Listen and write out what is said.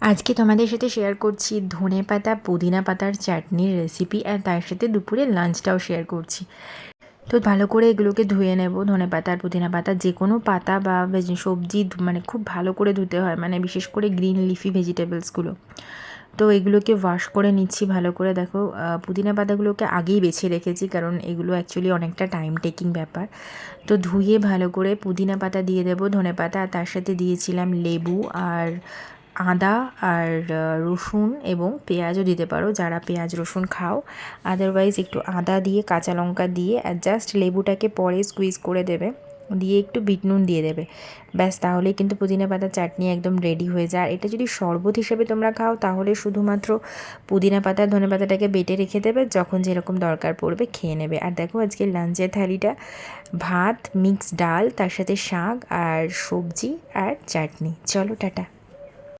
আজকে তোমাদের সাথে শেয়ার করছি ধনেপাতা পুদিনা পাতার চাটনির রেসিপি, আর তার সাথে দুপুরে লাঞ্চটাও শেয়ার করছি। তো ভালো করে এগুলোকে ধুয়ে নেব। ধনেপাতা আর পুদিনা পাতা যে কোনো পাতা বা সবজি মানে খুব ভালো করে ধুতে হয়, মানে বিশেষ করে গ্রিন লিফি ভেজিটেবলসগুলো। তো এগুলোকে ওয়াশ করে নিচ্ছি ভালো করে। দেখো, পুদিনা পাতাগুলোকে আগেই বেছে রেখেছি, কারণ এগুলো অ্যাকচুয়ালি অনেকটা টাইম টেকিং ব্যাপার। তো ধুয়ে ভালো করে পুদিনা পাতা দিয়ে দেবো, ধনেপাতা, আর তার সাথে দিয়েছিলাম লেবু আর আদা আর রসুন এবং পেঁয়াজও দিতে পারো যারা পেঁয়াজ রসুন খাও। আদারওয়াইজ একটু আদা দিয়ে কাঁচা লঙ্কা দিয়ে আর জাস্ট লেবুটাকে পরে স্কুইজ করে দেবে, দিয়ে একটু বিট নুন দিয়ে দেবে। ব্যাস, তাহলেই কিন্তু পুদিনা পাতার চাটনি একদম রেডি হয়ে যায়। আর এটা যদি শরবত হিসেবে তোমরা খাও তাহলে শুধুমাত্র পুদিনা পাতা ধনে পাতাটাকে বেটে রেখে দেবে, যখন যেরকম দরকার পড়বে খেয়ে নেবে। আর দেখো, আজকে লাঞ্চের থালিটা ভাত, মিক্স ডাল, তার সাথে শাক আর সবজি আর চাটনি। চলো টাটা।